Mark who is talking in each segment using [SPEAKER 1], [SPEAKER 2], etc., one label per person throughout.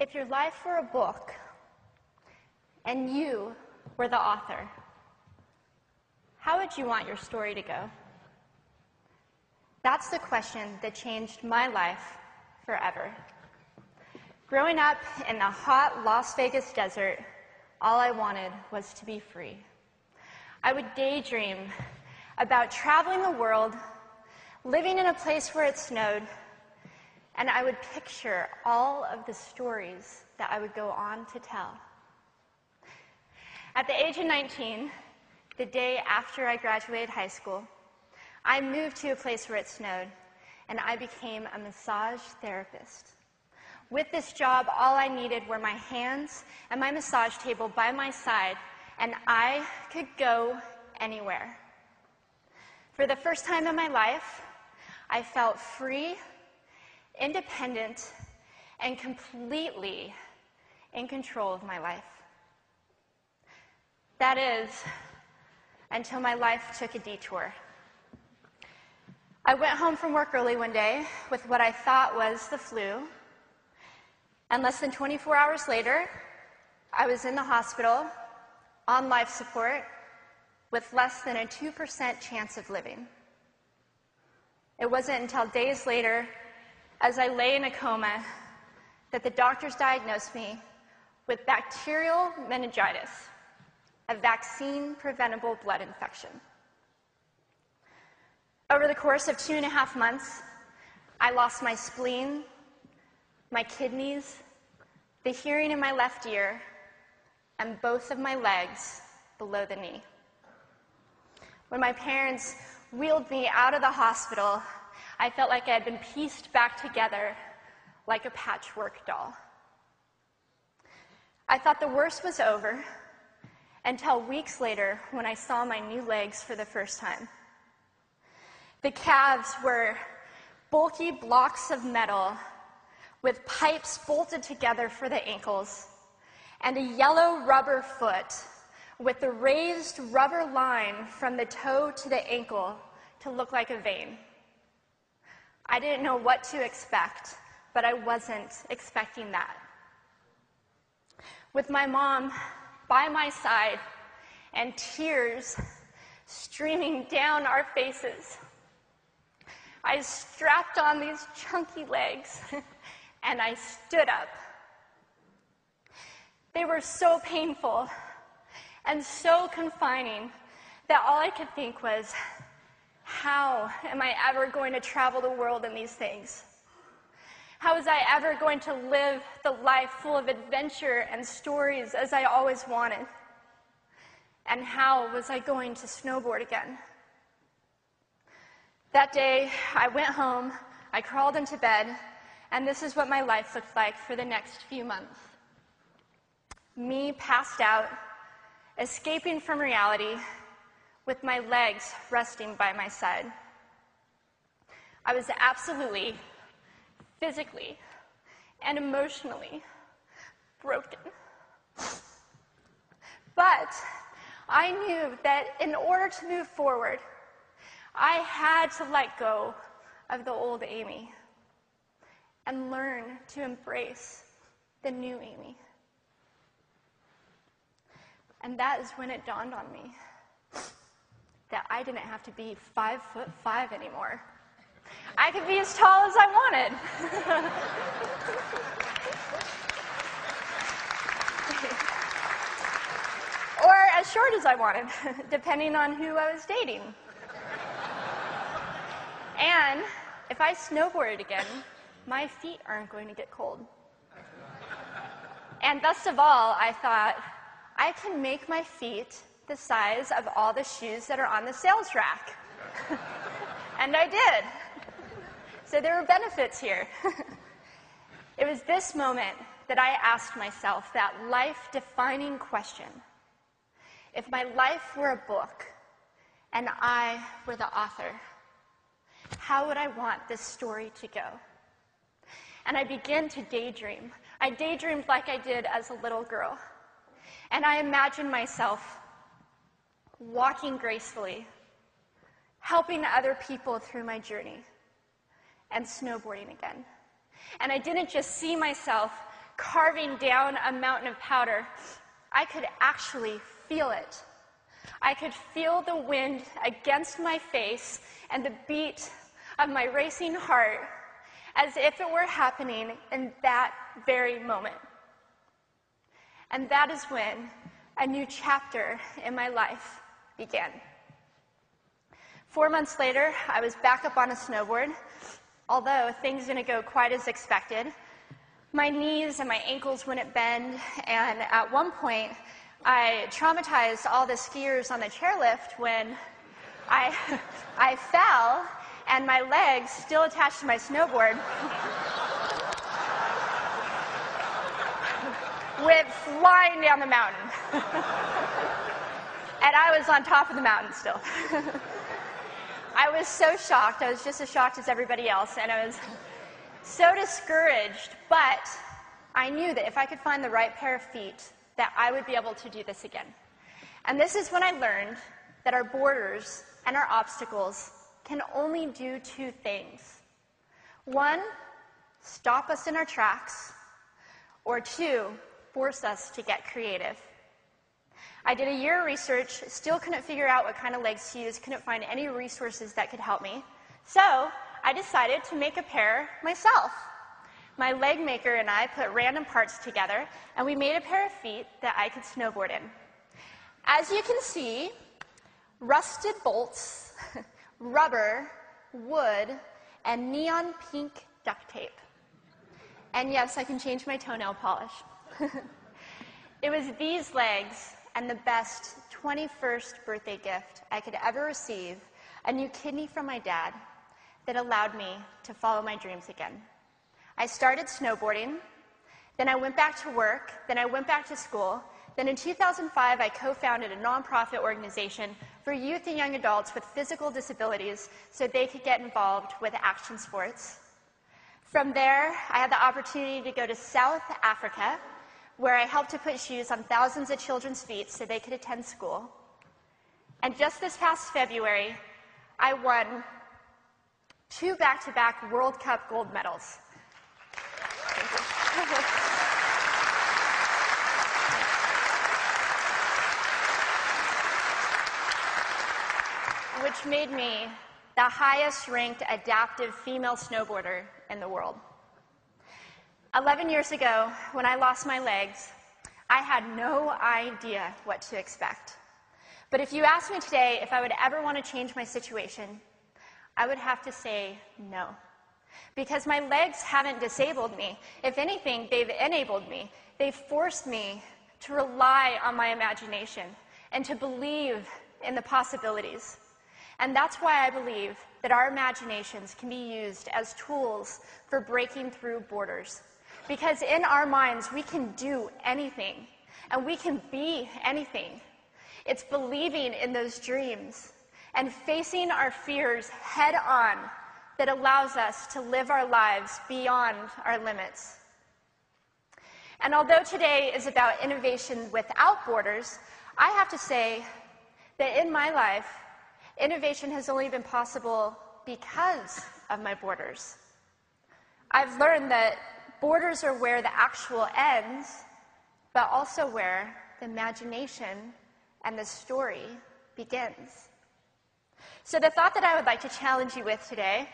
[SPEAKER 1] If your life were a book and you were the author, how would you want your story to go? That's the question that changed my life forever. Growing up in the hot Las Vegas desert, all I wanted was to be free. I would daydream about traveling the world, living in a place where it snowed, and I would picture all of the stories that I would go on to tell. At the age of 19, the day after I graduated high school, I moved to a place where it snowed, and I became a massage therapist. With this job, all I needed were my hands and my massage table by my side, and I could go anywhere. For the first time in my life, I felt free, independent, and completely in control of my life. That is, until my life took a detour. I went home from work early one day with what I thought was the flu, and less than 24 hours later, I was in the hospital on life support with less than a 2% chance of living. It wasn't until days later, as I lay in a coma, that the doctors diagnosed me with bacterial meningitis, a vaccine-preventable blood infection. Over the course of 2.5 months, I lost my spleen, my kidneys, the hearing in my left ear, and both of my legs below the knee. When my parents wheeled me out of the hospital, I felt like I had been pieced back together like a patchwork doll. I thought the worst was over until weeks later when I saw my new legs for the first time. The calves were bulky blocks of metal with pipes bolted together for the ankles, and a yellow rubber foot with the raised rubber line from the toe to the ankle to look like a vein. I didn't know what to expect, but I wasn't expecting that. With my mom by my side and tears streaming down our faces, I strapped on these chunky legs and I stood up. They were so painful and so confining that all I could think was, how am I ever going to travel the world in these things? How was I ever going to live the life full of adventure and stories as I always wanted? And how was I going to snowboard again? That day, I went home, I crawled into bed, and this is what my life looked like for the next few months. Me passed out, escaping from reality, with my legs resting by my side. I was absolutely, physically, and emotionally broken. But I knew that in order to move forward, I had to let go of the old Amy and learn to embrace the new Amy. And that is when it dawned on me that I didn't have to be 5'5" anymore. I could be as tall as I wanted. Or as short as I wanted, depending on who I was dating. And if I snowboarded again, my feet aren't going to get cold. And best of all, I thought, I can make my feet the size of all the shoes that are on the sales rack. And I did. So there were benefits here. It was this moment that I asked myself that life-defining question. If my life were a book and I were the author, how would I want this story to go? And I began to daydream. I daydreamed like I did as a little girl. And I imagined myself walking gracefully, helping other people through my journey, and snowboarding again. And I didn't just see myself carving down a mountain of powder, I could actually feel it. I could feel the wind against my face and the beat of my racing heart as if it were happening in that very moment. And that is when a new chapter in my life began. 4 months later, I was back up on a snowboard, although things didn't go quite as expected. My knees and my ankles wouldn't bend, and at one point, I traumatized all the skiers on the chairlift when I fell, and my legs, still attached to my snowboard, went flying down the mountain. And I was on top of the mountain still. I was so shocked. I was just as shocked as everybody else, and I was so discouraged, but I knew that if I could find the right pair of feet, that I would be able to do this again. And this is when I learned that our borders and our obstacles can only do two things. One, stop us in our tracks, or two, force us to get creative. I did a year of research, still couldn't figure out what kind of legs to use, couldn't find any resources that could help me. So I decided to make a pair myself. My leg maker and I put random parts together, and we made a pair of feet that I could snowboard in. As you can see, rusted bolts, rubber, wood, and neon pink duct tape. And yes, I can change my toenail polish. It was these legs and the best 21st birthday gift I could ever receive, a new kidney from my dad, that allowed me to follow my dreams again. I started snowboarding, then I went back to work, then I went back to school, then in 2005 I co-founded a nonprofit organization for youth and young adults with physical disabilities so they could get involved with action sports. From there, I had the opportunity to go to South Africa, where I helped to put shoes on thousands of children's feet so they could attend school. And just this past February, I won 2 back-to-back World Cup gold medals. Which made me the highest-ranked adaptive female snowboarder in the world. 11 years ago, when I lost my legs, I had no idea what to expect. But if you asked me today if I would ever want to change my situation, I would have to say no. Because my legs haven't disabled me. If anything, they've enabled me. They've forced me to rely on my imagination and to believe in the possibilities. And that's why I believe that our imaginations can be used as tools for breaking through borders. Because in our minds, we can do anything, and we can be anything. It's believing in those dreams and facing our fears head on that allows us to live our lives beyond our limits. And although today is about innovation without borders, I have to say that in my life, innovation has only been possible because of my borders. I've learned that borders are where the actual ends, but also where the imagination and the story begins. So the thought that I would like to challenge you with today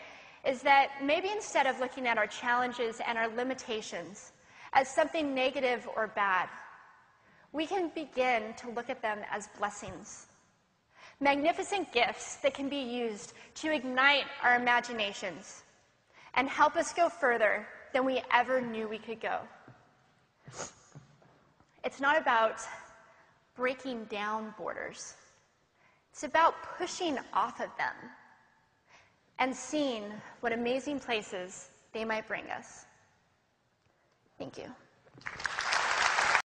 [SPEAKER 1] is that maybe instead of looking at our challenges and our limitations as something negative or bad, we can begin to look at them as blessings. Magnificent gifts that can be used to ignite our imaginations and help us go further than we ever knew we could go. It's not about breaking down borders. It's about pushing off of them and seeing what amazing places they might bring us. Thank you.